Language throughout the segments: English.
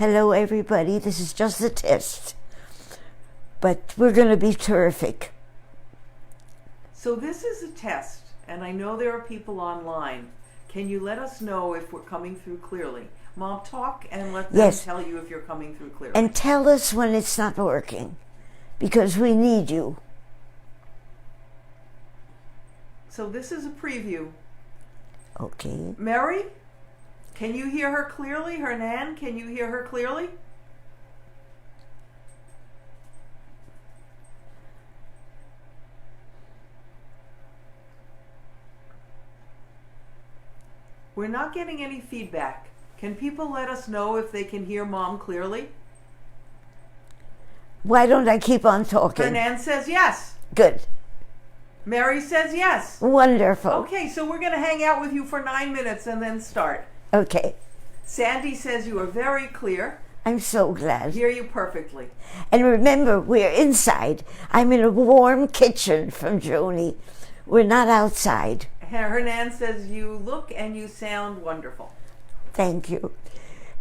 Hello, everybody. This is just a test, but we're going to be terrific. So this is a test, and I know there are people online. Can you let us know if we're coming through clearly? Mom, talk and let them tell you if you're coming through clearly. And tell us when it's not working, because we need you. So this is a preview. Okay. Mary, can you hear her clearly? Hernan, can you hear her clearly? We're not getting any feedback. Can people let us know if they can hear Mom clearly? Why don't I keep on talking? Hernan says yes. Good. Mary says yes. Wonderful. Okay, so we're going to hang out with you for 9 minutes and then start. Okay. Sandy says you are very clear. I'm so glad. Hear you perfectly. And remember, we're inside. I'm in a warm kitchen from Joni. We're not outside. Hernan says you look and you sound wonderful. Thank you.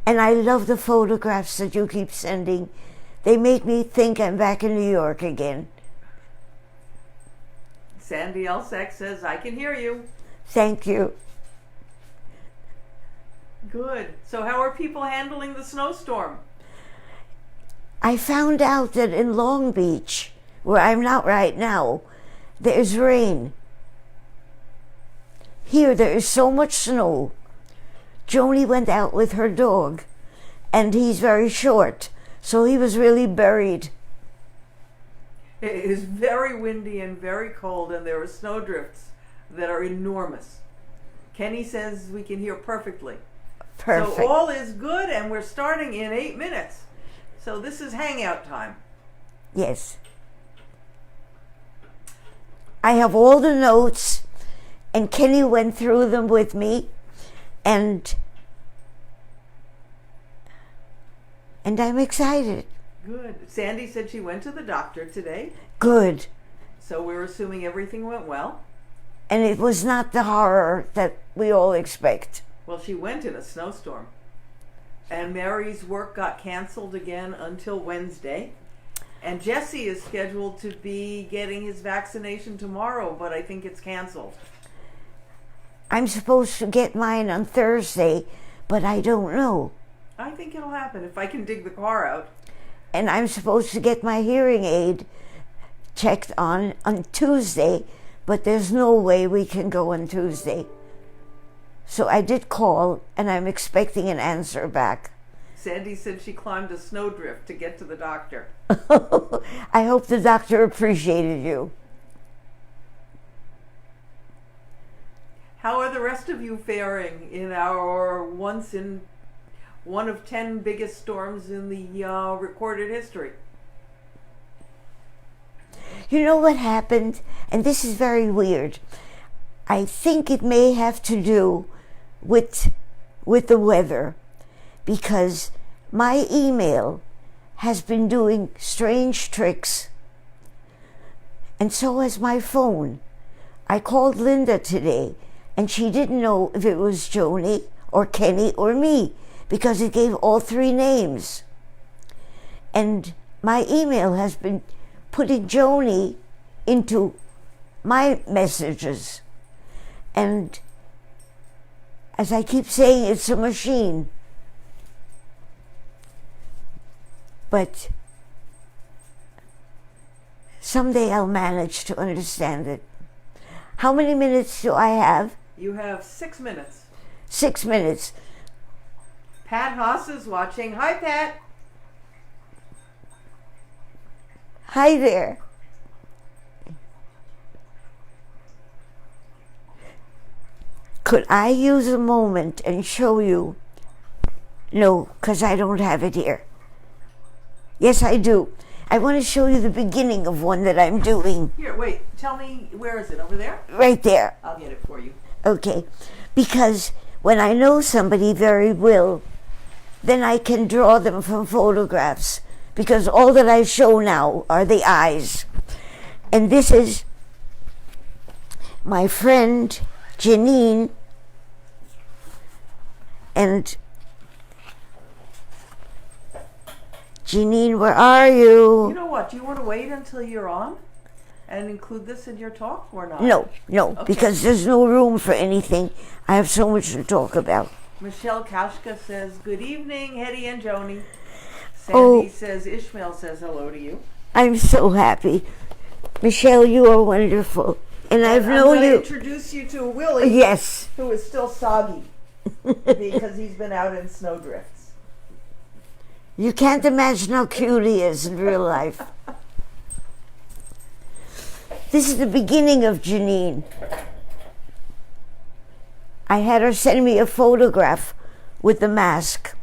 And I love the photographs that you keep sending. They make me think I'm back in New York again. Sandy Elsack says, I can hear you. Thank you. Good. So how are people handling the snowstorm? I found out that in Long Beach, where I'm not right now, there's rain. Here there is so much snow. Joni went out with her dog, and he's very short, so he was really buried. It is very windy and very cold, and there are snowdrifts that are enormous. Kenny says we can hear perfectly. Perfect. So all is good, and we're starting in 8 minutes. So this is hangout time. Yes. I have all the notes, and Kenny went through them with me, and I'm excited. Good. Sandy said she went to the doctor today. Good. So we're assuming everything went well. And it was not the horror that we all expect. Well, she went in a snowstorm. And Mary's work got canceled again until Wednesday. And Jesse is scheduled to be getting his vaccination tomorrow, but I think it's canceled. I'm supposed to get mine on Thursday, but I don't know. I think it'll happen if I can dig the car out. And I'm supposed to get my hearing aid checked on Tuesday, but there's no way we can go on Tuesday. So I did call, and I'm expecting an answer back. Sandy said she climbed a snowdrift to get to the doctor. I hope the doctor appreciated you. How are the rest of you faring in our once in one of 10 biggest storms in the recorded history? You know what happened? And this is very weird. I think it may have to do with the weather, because my email has been doing strange tricks, and so has my phone. I called Linda today, and she didn't know if it was Joni or Kenny or me, because it gave all three names. And my email has been putting Joni into my messages. And as I keep saying, it's a machine. But someday I'll manage to understand it. How many minutes do I have? You have 6 minutes. 6 minutes. Pat Haas is watching. Hi, Pat. Hi there. Could I use a moment and show you? No, because I don't have it here. Yes, I do. I want to show you the beginning of one that I'm doing. Here, wait. Tell me, where is it? Over there? Right there. I'll get it for you. Okay. Because when I know somebody very well, then I can draw them from photographs. Because all that I show now are the eyes. And this is my friend Janine, and Janine, where are You you? know what? Do you want to wait until you're on and include this in your talk or not? No, Okay. because there's no room for anything. I have so much to talk about. Michelle Kaushka says, good evening, Hedy and Joni. Oh. Sandy says, Ishmael says hello to you. I'm so happy. Michelle, you are wonderful. And I've I'm known going to you. introduce you to Willie, Yes. who is still soggy because he's been out in snowdrifts. You can't imagine how cute he is in real life. This is the beginning of Janine. I had her send me a photograph with the mask.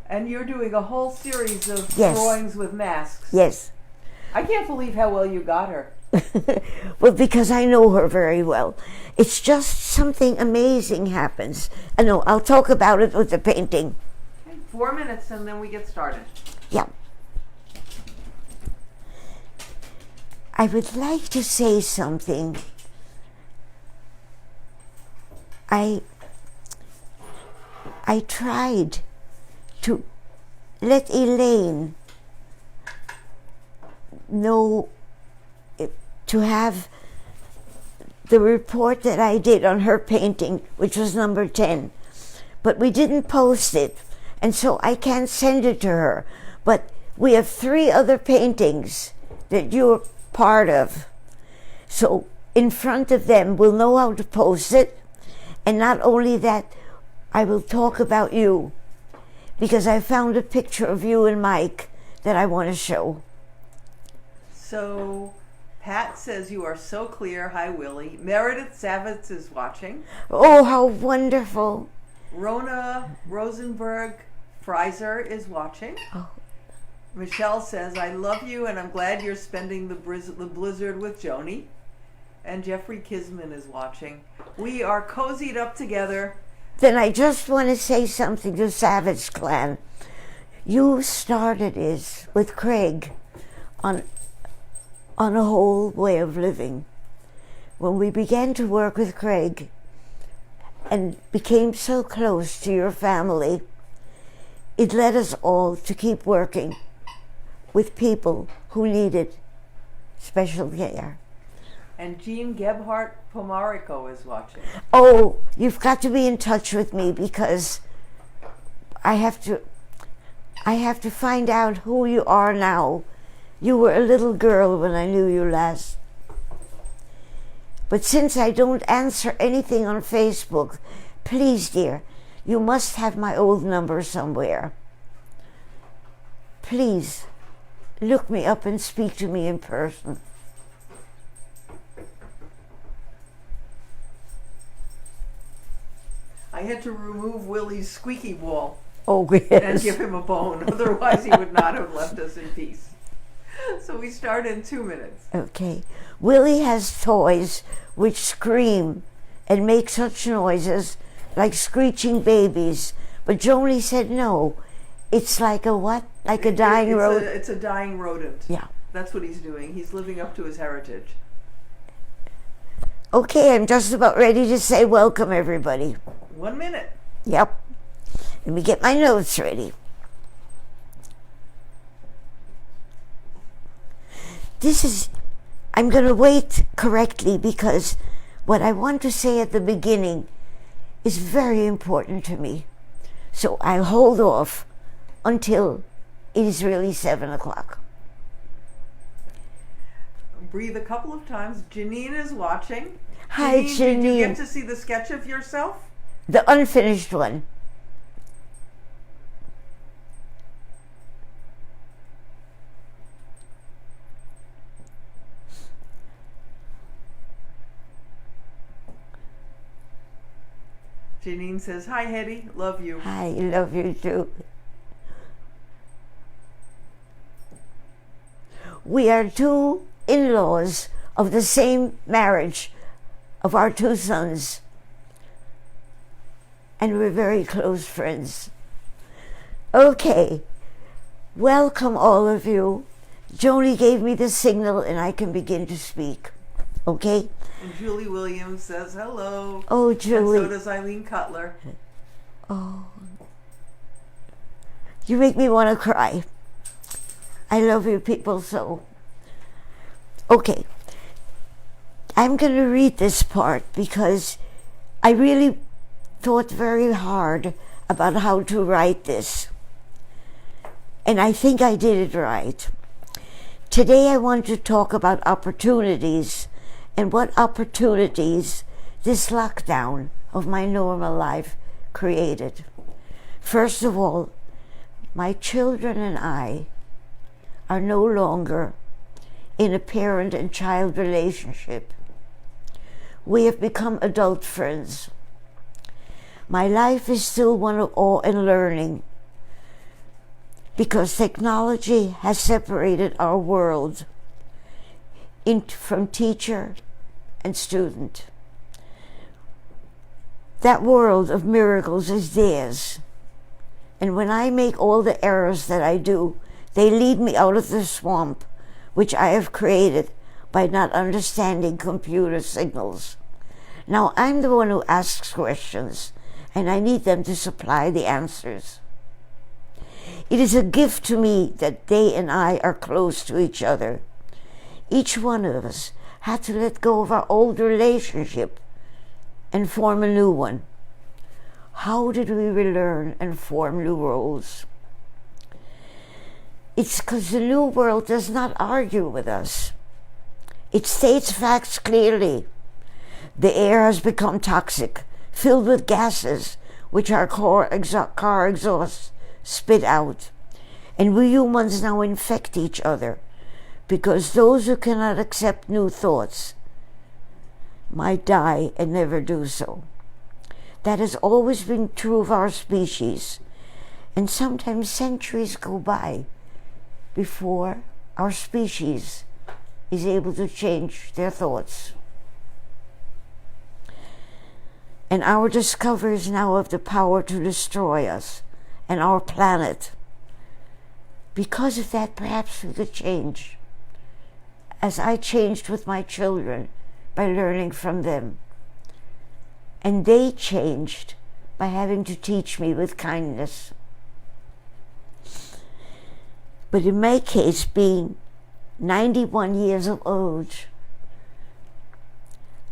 And you're doing a whole series of Yes. drawings with masks. Yes. I can't believe how well you got her. Well, because I know her very well. It's just something amazing happens. I know, I'll talk about it with the painting. Okay, 4 minutes and then we get started. Yeah. I would like to say something. I tried to let Elaine know, to have the report that I did on her painting, which was number 10. But we didn't post it, and so I can't send it to her. But we have 3 other paintings that you're part of. So in front of them, we'll know how to post it. And not only that, I will talk about you, because I found a picture of you and Mike that I want to show. So, Pat says you are so clear. Hi, Willie. Meredith Savitz is watching. Oh, how wonderful. Rona Rosenberg Freiser is watching. Oh. Michelle says, I love you and I'm glad you're spending the blizzard with Joni. And Jeffrey Kisman is watching. We are cozied up together. Then I just want to say something to Savage Clan. You started this with Craig on a whole way of living. When we began to work with Craig and became so close to your family, it led us all to keep working with people who needed special care. And Jean Gebhardt Pomarico is watching. Oh, you've got to be in touch with me, because I have to find out who you are now. You were a little girl when I knew you last. But since I don't answer anything on Facebook, please, dear, you must have my old number somewhere. Please, look me up and speak to me in person. I had to remove Willie's squeaky ball Oh, and yes. give him a bone. Otherwise, he would not have left us in peace. So we start in 2 minutes. Okay. Willie has toys which scream and make such noises like screeching babies. But Joni said no. It's like a what? Like a dying rodent? It's a dying rodent. Yeah. That's what he's doing. He's living up to his heritage. Okay, I'm just about ready to say welcome, everybody. 1 minute. Yep. Let me get my notes ready. I'm going to wait correctly, because what I want to say at the beginning is very important to me. So I'll hold off until it is really 7 o'clock. Breathe a couple of times. Janine is watching. Hi, Did you Janine. get to see the sketch of yourself? The unfinished one. Janine says, hi, Hedy. Love you. I love you too. We are 2 in-laws of the same marriage of our 2 sons. And we're very close friends. Okay. Welcome, all of you. Joni gave me the signal and I can begin to speak. Okay? And Julie Williams says hello. Oh, And Julie. so does Eileen Cutler. Oh. You make me want to cry. I love you people so. Okay. I'm going to read this part because I really thought very hard about how to write this. And I think I did it right. Today I want to talk about opportunities and what opportunities this lockdown of my normal life created. First of all, my children and I are no longer in a parent and child relationship. We have become adult friends. My life is still one of awe and learning because technology has separated our world from teacher and student. That world of miracles is theirs. And when I make all the errors that I do, they lead me out of the swamp which I have created by not understanding computer signals. Now I'm the one who asks questions, and I need them to supply the answers. It is a gift to me that they and I are close to each other. Each one of us had to let go of our old relationship and form a new one. How did we relearn and form new roles? It's because the new world does not argue with us. It states facts clearly. The air has become toxic, filled with gases which our car exhausts spit out. And we humans now infect each other because those who cannot accept new thoughts might die and never do so. That has always been true of our species, and sometimes centuries go by before our species is able to change their thoughts. And our discoveries now have the power to destroy us and our planet. Because of that, perhaps we could change, as I changed with my children by learning from them. And they changed by having to teach me with kindness. But in my case, being 91 years of age,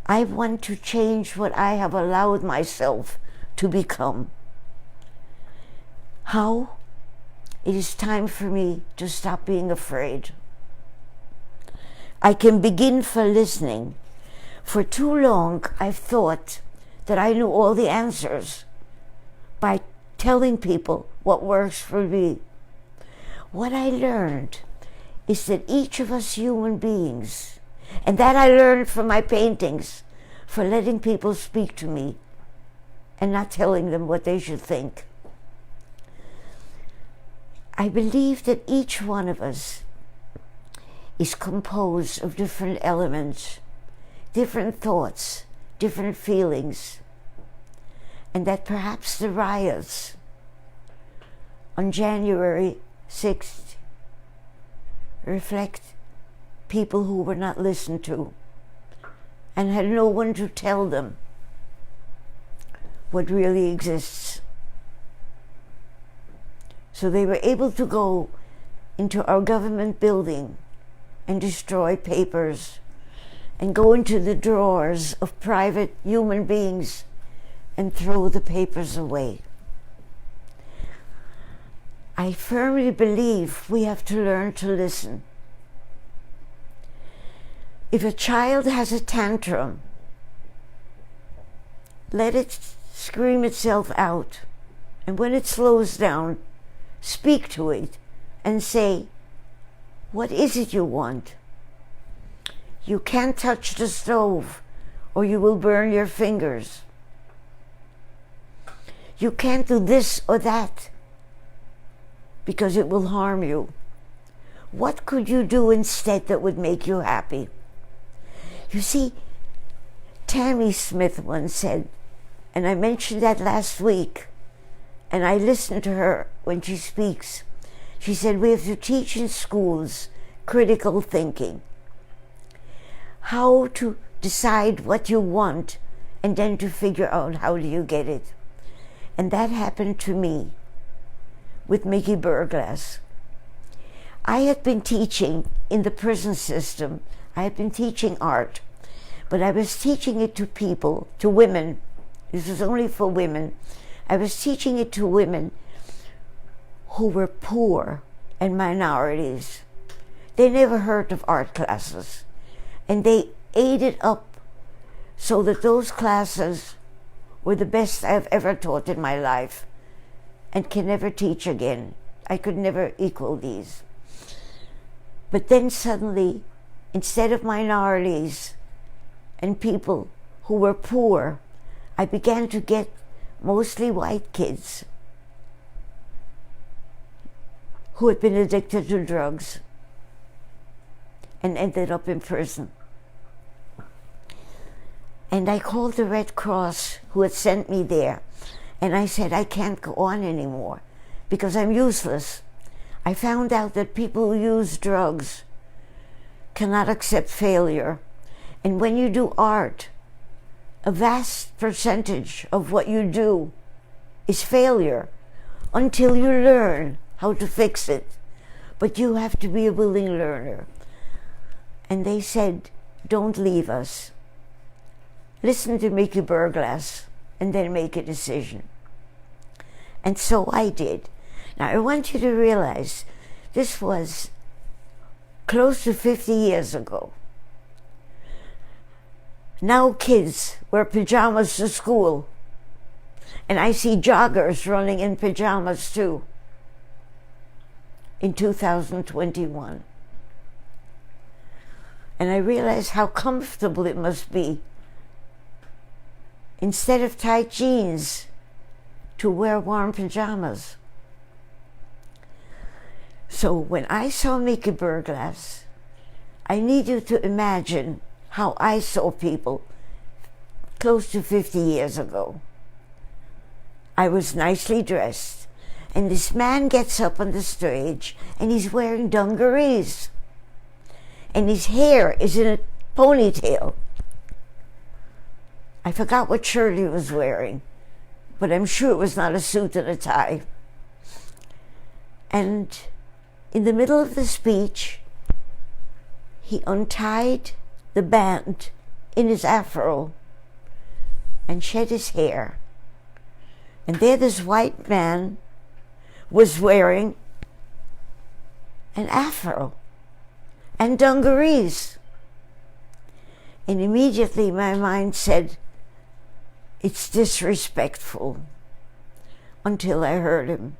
I want to change what I have allowed myself to become. How? It is time for me to stop being afraid. I can begin for listening. For too long, I've thought that I knew all the answers by telling people what works for me. What I learned is that each of us human beings, and that I learned from my paintings, for letting people speak to me and not telling them what they should think. I believe that each one of us is composed of different elements, different thoughts, different feelings, and that perhaps the riots on January 6th reflect people who were not listened to and had no one to tell them what really exists. So they were able to go into our government building and destroy papers and go into the drawers of private human beings and throw the papers away. I firmly believe we have to learn to listen. If a child has a tantrum, let it scream itself out. And when it slows down, speak to it and say, "What is it you want? You can't touch the stove or you will burn your fingers. You can't do this or that because it will harm you. What could you do instead that would make you happy?" You see, Tammy Smith once said, and I mentioned that last week, and I listen to her when she speaks. She said, we have to teach in schools critical thinking. How to decide what you want and then to figure out how do you get it. And that happened to me with Mickey Burglass. I had been teaching in the prison system. I had been teaching art, but I was teaching it to people, to women. This was only for women. I was teaching it to women who were poor and minorities. They never heard of art classes, and they ate it up so that those classes were the best I've ever taught in my life and can never teach again. I could never equal these. But then suddenly, instead of minorities and people who were poor, I began to get mostly white kids who had been addicted to drugs and ended up in prison. And I called the Red Cross who had sent me there, and I said, I can't go on anymore because I'm useless. I found out that people who use drugs cannot accept failure. And when you do art, a vast percentage of what you do is failure until you learn how to fix it. But you have to be a willing learner. And they said, don't leave us. Listen to Mickey Burglass and then make a decision. And so I did. Now I want you to realize this was close to 50 years ago. Now kids wear pajamas to school. And I see joggers running in pajamas too in 2021. And I realize how comfortable it must be, instead of tight jeans, to wear warm pajamas. So when I saw Mickey Burglass, I need you to imagine how I saw people close to 50 years ago. I was nicely dressed, and this man gets up on the stage and he's wearing dungarees, and his hair is in a ponytail. I forgot what shirt he was wearing, but I'm sure it was not a suit and a tie. And in the middle of the speech, he untied the band in his afro and shed his hair. And there this white man was wearing an afro and dungarees. And immediately my mind said, it's disrespectful, until I heard him.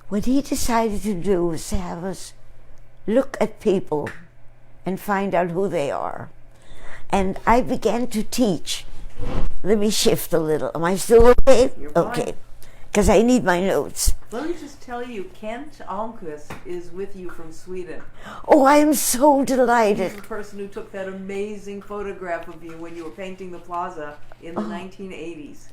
What he decided to do was to have us look at people and find out who they are. And I began to teach. Let me shift a little. Am I still okay? You're fine. Okay, because I need my notes. Let me just tell you, Kent Almqvist is with you from Sweden. Oh, I am so He's delighted. the person who took that amazing photograph of you when you were painting the plaza in the 1980s.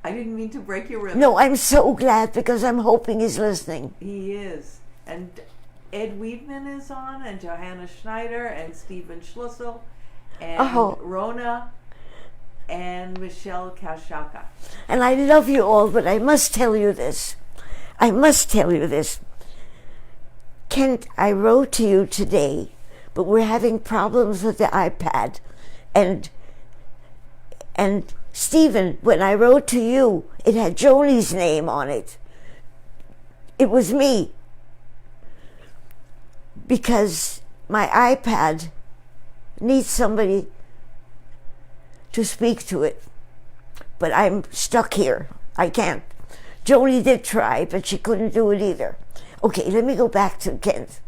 I didn't mean to break your rhythm. No, I'm so glad, because I'm hoping he's listening. He is. And Ed Wiedman is on, and Johanna Schneider, and Stephen Schlussel, and Rona, and Michelle Kashaka. And I love you all, but I must tell you this. I must tell you this. Kent, I wrote to you today, but we're having problems with the iPad. And Stephen, when I wrote to you, it had Joni's name on it. It was me. Because my iPad needs somebody to speak to it. But I'm stuck here. I can't. Joni did try, but she couldn't do it either. Okay, let me go back to Kent.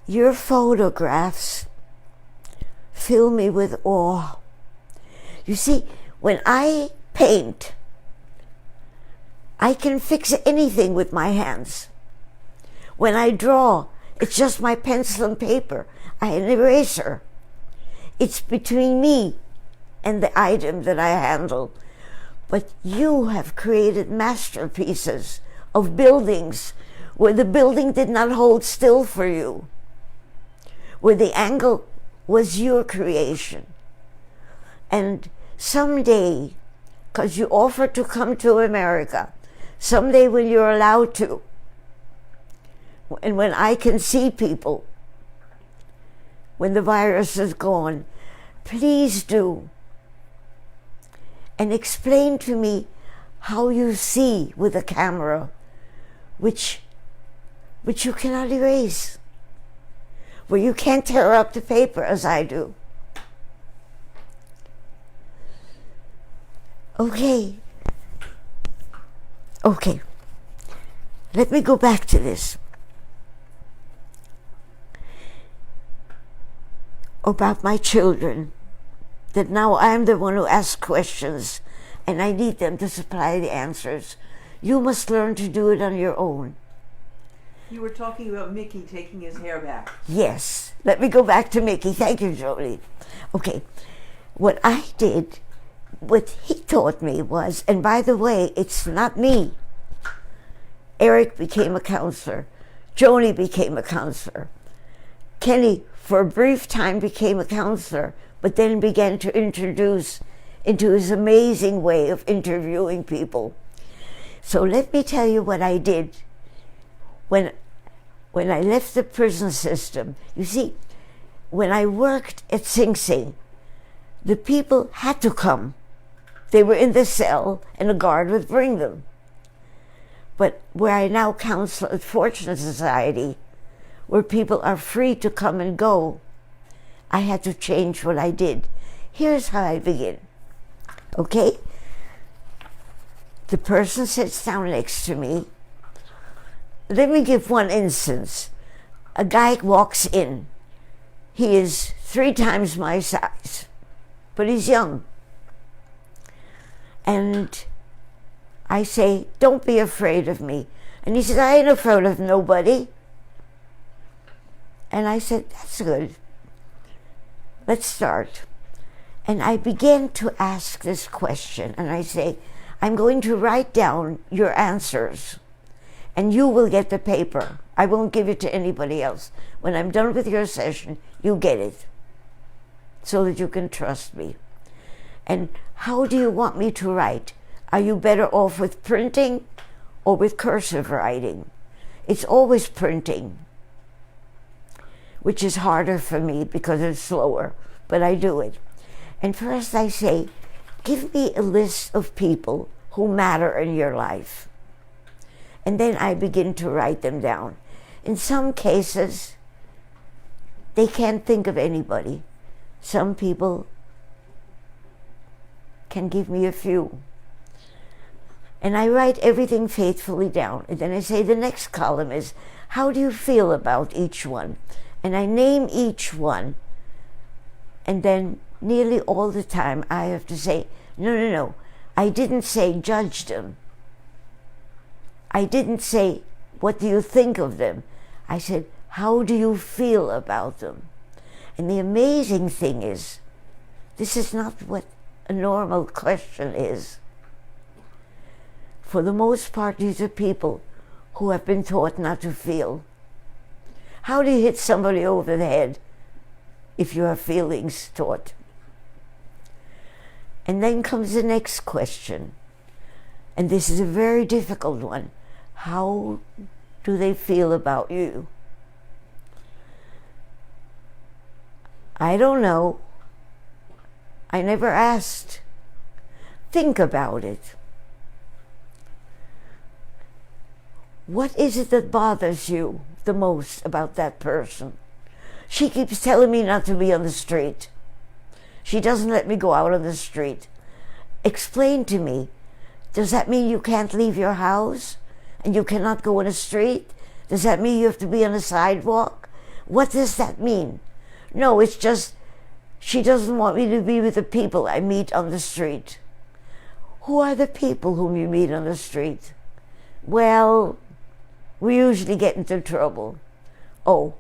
Your photographs fill me with awe. You see, when I paint, I can fix anything with my hands. When I draw, it's just my pencil and paper. I had an eraser. It's between me and the item that I handle. But you have created masterpieces of buildings where the building did not hold still for you, where the angle was your creation. And someday because you offered to come to America. Someday when you're allowed to, and when I can see people, when the virus is gone, please do. And explain to me how you see with a camera, which you cannot erase, where you can't tear up the paper as I do. Okay. Let me go back to this. About my children, that now I'm the one who asks questions and I need them to supply the answers. You must learn to do it on your own. You were talking about Mickey taking his hair back. Yes. Let me go back to Mickey. Thank you, Jolie. Okay. What I did, what he taught me was, and by the way, it's not me. Eric became a counselor. Joni became a counselor. Kenny, for a brief time, became a counselor, but then began to introduce into his amazing way of interviewing people. So let me tell you what I did when I left the prison system. You see, when I worked at Sing Sing, the people had to come. They were in the cell and a guard would bring them. But where I now counsel at Fortune Society, where people are free to come and go, I had to change what I did. Here's how I begin. Okay? The person sits down next to me. Let me give one instance. A guy walks in. He is 3 times my size, but he's young. And I say, don't be afraid of me. And he says, I ain't afraid of nobody. And I said, that's good. Let's start. And I began to ask this question. And I say, I'm going to write down your answers. And you will get the paper. I won't give it to anybody else. When I'm done with your session, you get it. So that you can trust me. And how do you want me to write? Are you better off with printing or with cursive writing? It's always printing, which is harder for me because it's slower, but I do it. And first I say, give me a list of people who matter in your life. And then I begin to write them down. In some cases, they can't think of anybody. Some people can give me a few. And I write everything faithfully down. And then I say the next column is, how do you feel about each one? And I name each one. And then nearly all the time I have to say, no. I didn't say judge them. I didn't say, what do you think of them? I said, how do you feel about them? And the amazing thing is, this is not what a normal question is. For the most part, these are people who have been taught not to feel. How do you hit somebody over the head if you have feelings taught? And then comes the next question. And this is a very difficult one. How do they feel about you? I don't know. I never asked. Think about it. What is it that bothers you the most about that person? She keeps telling me not to be on the street. She doesn't let me go out on the street. Explain to me. Does that mean you can't leave your house and you cannot go on the street? Does that mean you have to be on a sidewalk? What does that mean? No, it's just she doesn't want me to be with the people I meet on the street. Who are the people whom you meet on the street? Well, we usually get into trouble. Oh,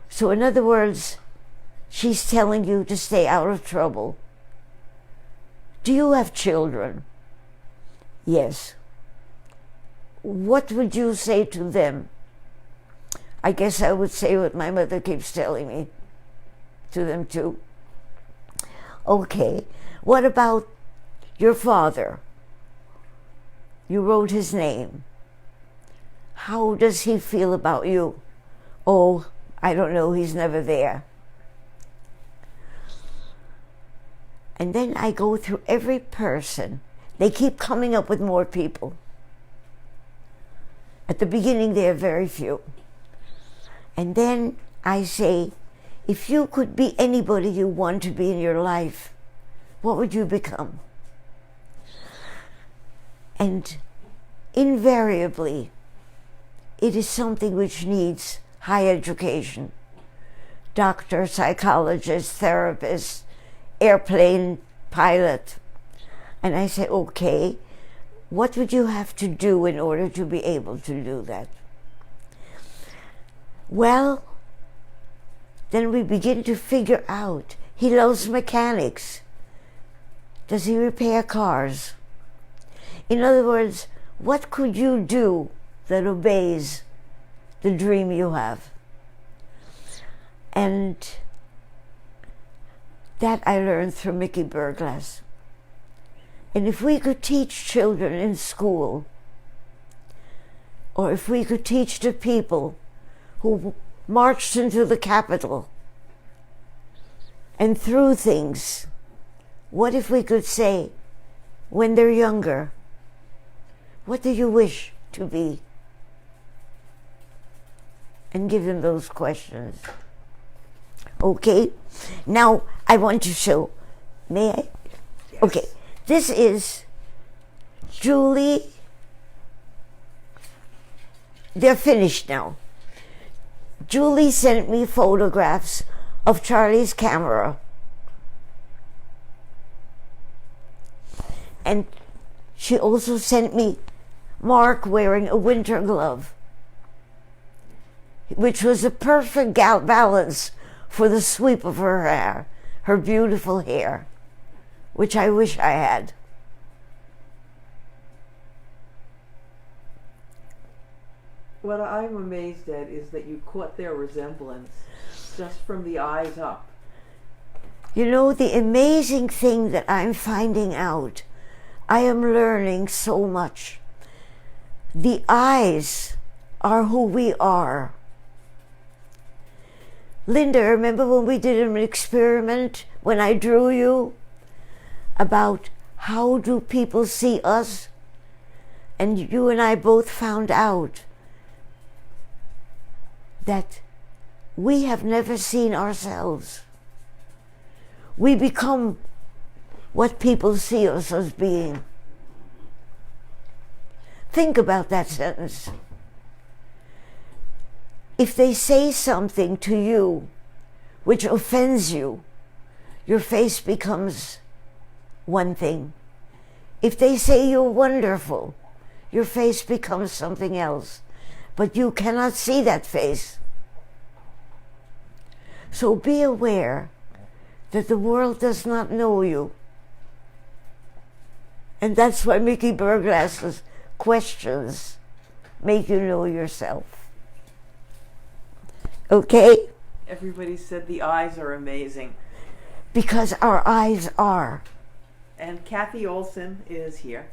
so in other words, she's telling you to stay out of trouble. Do you have children? Yes. What would you say to them? I guess I would say what my mother keeps telling me to them too. Okay, what about Your father, you wrote his name. How does he feel about you? Oh, I don't know, he's never there. And then I go through every person. They keep coming up with more people. At the beginning, there are very few. And then I say, if you could be anybody you want to be in your life, what would you become? And invariably, it is something which needs high education. Doctor, psychologist, therapist, airplane pilot. And I say, okay, what would you have to do in order to be able to do that? Well, then we begin to figure out, he loves mechanics. Does he repair cars? In other words, what could you do that obeys the dream you have? And that I learned through Mickey Burglass. And if we could teach children in school, or if we could teach the people who marched into the Capitol and threw things, what if we could say, when they're younger, what do you wish to be? And give them those questions. Okay, now I want to show, may I? Yes. Okay, this is Julie. They're finished now. Julie sent me photographs of Charlie's camera. And she also sent me Mark wearing a winter glove, which was a perfect balance for the sweep of her hair, her beautiful hair, which I wish I had. What I'm amazed at is that you caught their resemblance just from the eyes up. You know, the amazing thing that I'm finding out, I am learning so much. The eyes are who we are. Linda, remember when we did an experiment, when I drew you, about how do people see us? And you and I both found out that we have never seen ourselves. We become what people see us as being. Think about that sentence. If they say something to you which offends you, your face becomes one thing. If they say you're wonderful, your face becomes something else. But you cannot see that face. So be aware that the world does not know you. And that's why Mickey Burglass's questions make you know yourself. Okay? Everybody said the eyes are amazing. Because our eyes are. And Kathy Olson is here,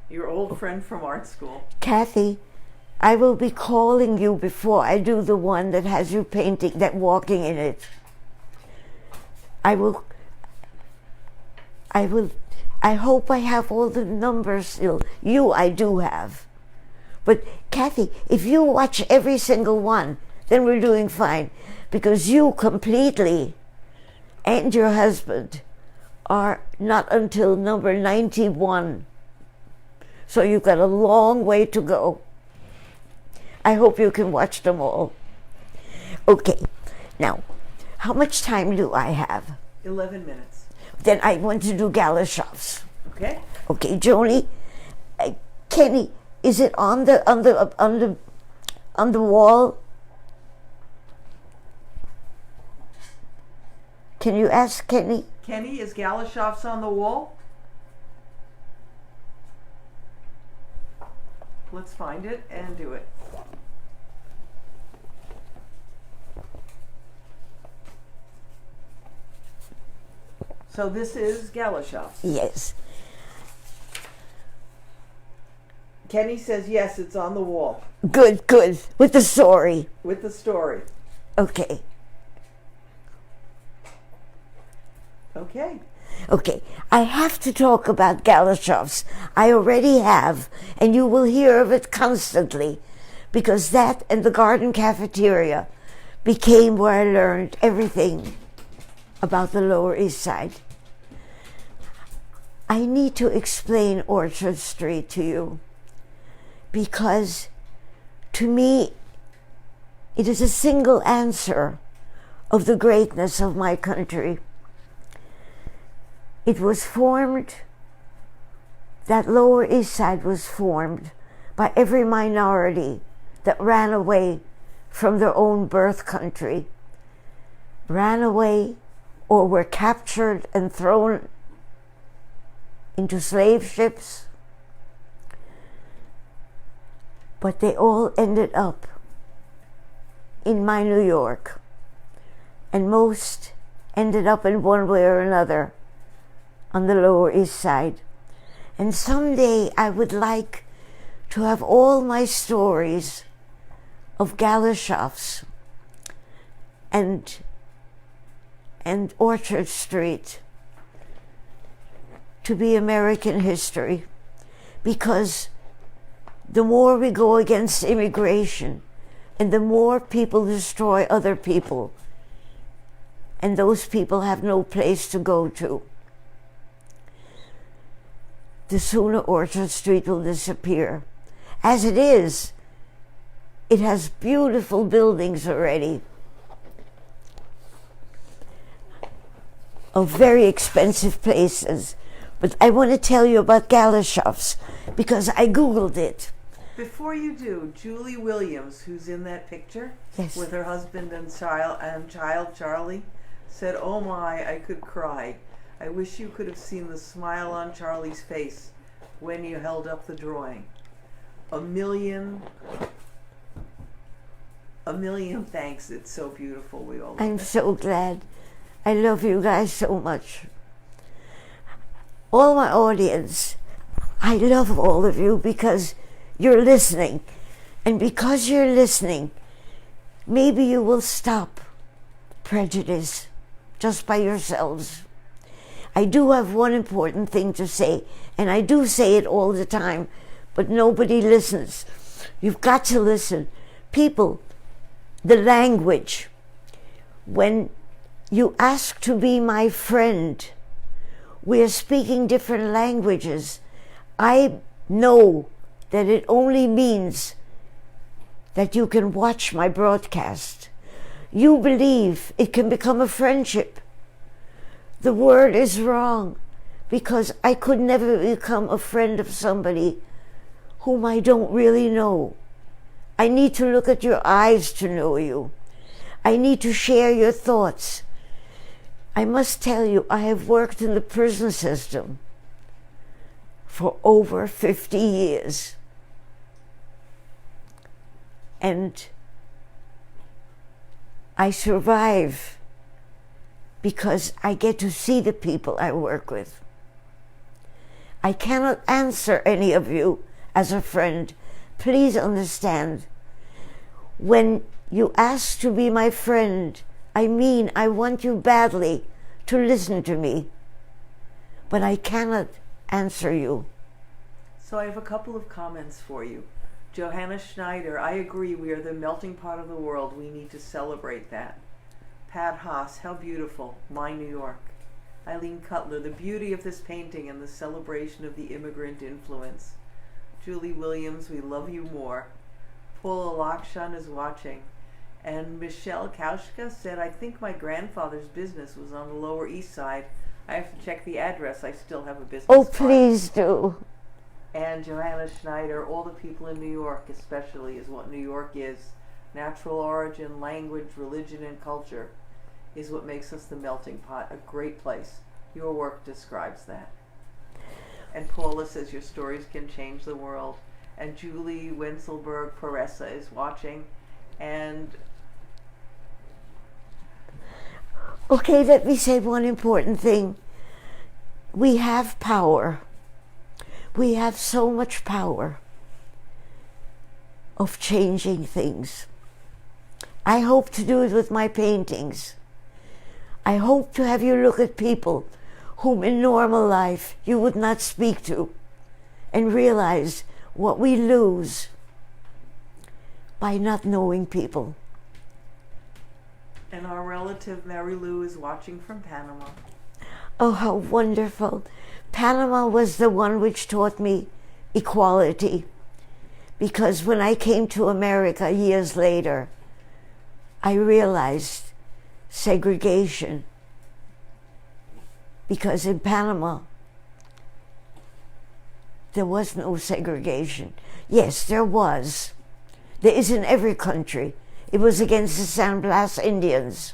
your old friend from art school. Kathy, I will be calling you before I do the one that has you painting, that walking in it. I hope I have all the numbers still. You, I do have. But Kathy, if you watch every single one, then we're doing fine. Because you completely, and your husband, are not until number 91. So you've got a long way to go. I hope you can watch them all. Okay, now, how much time do I have? 11 minutes. Then I want to do Galashofs. Okay. Okay, Joni, Kenny, is it on the wall? Can you ask Kenny? Kenny, is Galashofs on the wall? Let's find it and do it. So this is Galashoff's. Yes. Kenny says yes, it's on the wall Good, good. With the story. with the story. Okay. Okay. Okay. I have to talk about Galashoff's. I already have, and you will hear of it constantly, because that and the garden cafeteria became where I learned everything about the Lower East Side. I need to explain Orchard Street to you, because to me it is a single answer of the greatness of my country. It was formed, that Lower East Side was formed by every minority that ran away from their own birth country, ran away or were captured and thrown into slave ships, but they all ended up in my New York, and most ended up in one way or another on the Lower East Side. And someday I would like to have all my stories of Galashoff's and Orchard Street to be American history, because the more we go against immigration and the more people destroy other people, and those people have no place to go to, the sooner Orchard Street will disappear. As it is, it has beautiful buildings already of very expensive places. But I want to tell you about Galashoff's because I Googled it. Before you do, Julie Williams, who's in that picture, Yes. with her husband and child Charlie, said, "Oh my, I could cry. I wish you could have seen the smile on Charlie's face when you held up the drawing. A million thanks. It's so beautiful. We all love I'm it." so glad. I love you guys so much. All my audience, I love all of you because you're listening. And because you're listening, maybe you will stop prejudice just by yourselves. I do have one important thing to say, and I do say it all the time, but nobody listens. You've got to listen. People, the language. When you ask to be my friend, we are speaking different languages. I know that it only means that you can watch my broadcast. You believe it can become a friendship. The word is wrong, because I could never become a friend of somebody whom I don't really know. I need to look at your eyes to know you. I need to share your thoughts. I must tell you, I have worked in the prison system for over 50 years. And I survive because I get to see the people I work with. I cannot answer any of you as a friend. Please understand, when you ask to be my friend, I mean I want you badly to listen to me, but I cannot answer you. So I have a couple of comments for you. Johanna Schneider, I agree, we are the melting pot of the world. We need to celebrate that. Pat Haas, how beautiful, my New York. Eileen Cutler, the beauty of this painting and the celebration of the immigrant influence. Julie Williams, we love you more. Paula Lakshan is watching. And Michelle Kaushka said, I think my grandfather's business was on the Lower East Side. I have to check the address. I still have a business Oh, card. please do. And Johanna Schneider, all the people in New York especially is what New York is. Natural origin, language, religion, and culture is what makes us the melting pot, a great place. Your work describes that. And Paula says your stories can change the world. And Julie Wenzelberg Paressa is watching. And Okay, let me say one important thing. we have power. We have so much power of changing things. I hope to do it with my paintings. I hope to have you look at people whom in normal life you would not speak to and realize what we lose by not knowing people. And our relative Mary Lou is watching from Panama. Oh, how wonderful. Panama was the one which taught me equality, because when I came to America years later, I realized segregation. Because in Panama, there was no segregation. Yes, there was. There is in every country. It was against the San Blas Indians,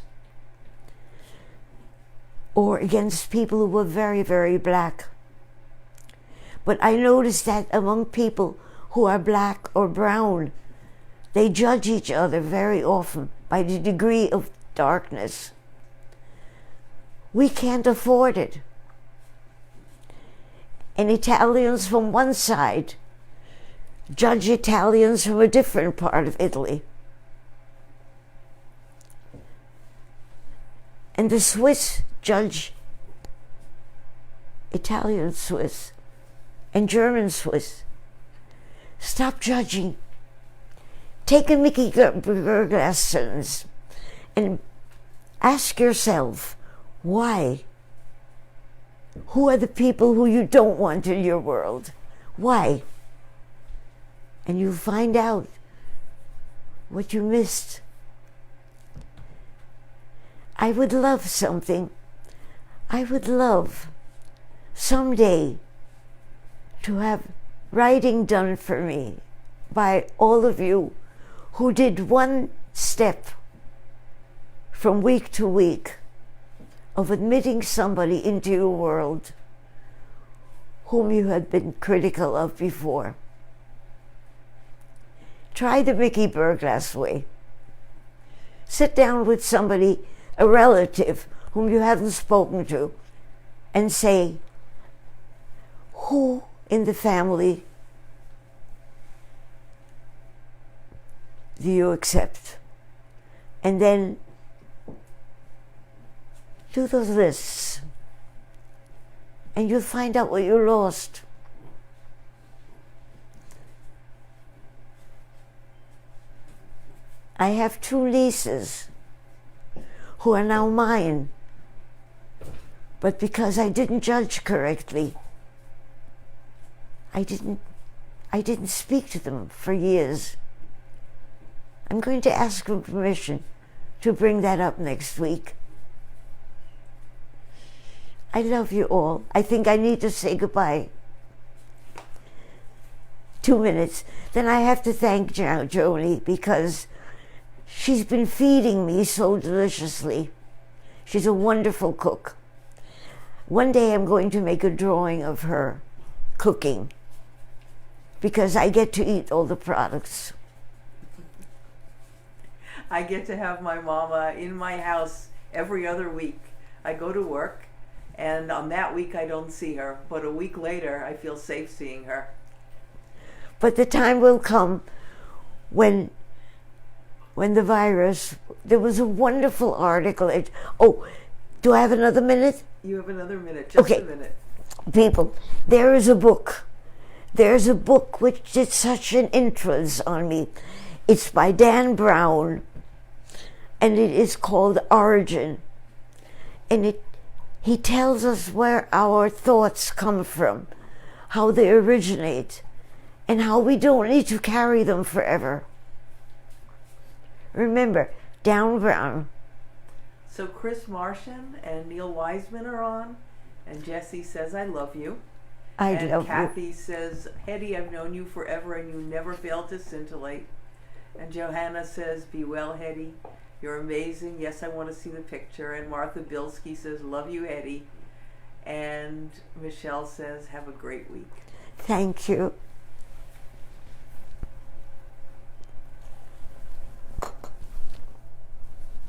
or against people who were very, very black. But I noticed that among people who are black or brown, they judge each other very often by the degree of darkness. We can't afford it. And Italians from one side judge Italians from a different part of Italy. And the Swiss judge Italian Swiss and German Swiss. Stop judging. Take a Mickey Burglass sentence and ask yourself, why? Who are the people who you don't want in your world? Why? And you find out what you missed. I would love something. I would love someday to have writing done for me by all of you who did one step from week to week of admitting somebody into your world whom you had been critical of before. Try the Mickey Burglass way. Sit down with somebody, a relative whom you haven't spoken to, and say, who in the family do you accept? And then do those lists, and you'll find out what you lost. I have 2 nieces who are now mine, but because I didn't judge correctly, I didn't speak to them for years. I'm going to ask for permission to bring that up next week. I love you all. I think I need to say goodbye. 2 minutes. Then I have to thank Joni because she's been feeding me so deliciously. She's a wonderful cook. One day I'm going to make a drawing of her cooking because I get to eat all the products. I get to have my mama in my house every other week. I go to work, and on that week I don't see her, but a week later I feel safe seeing her. But the time will come when the virus, there was a wonderful article. Oh, do I have another minute? You have another minute, just okay. A minute. People, there is a book. There's a book which did such an influence on me. It's by Dan Brown, and it is called Origin. And he tells us where our thoughts come from, how they originate, and how we don't need to carry them forever. Remember, Dan Brown. So Chris Martian and Neil Wiseman are on, and Jessie says, I love you. I love you. And Kathy says, Hedy, I've known you forever and you never fail to scintillate. And Johanna says, be well, Hedy. You're amazing. Yes, I want to see the picture. And Martha Bilski says, love you, Hedy. And Michelle says, have a great week. Thank you.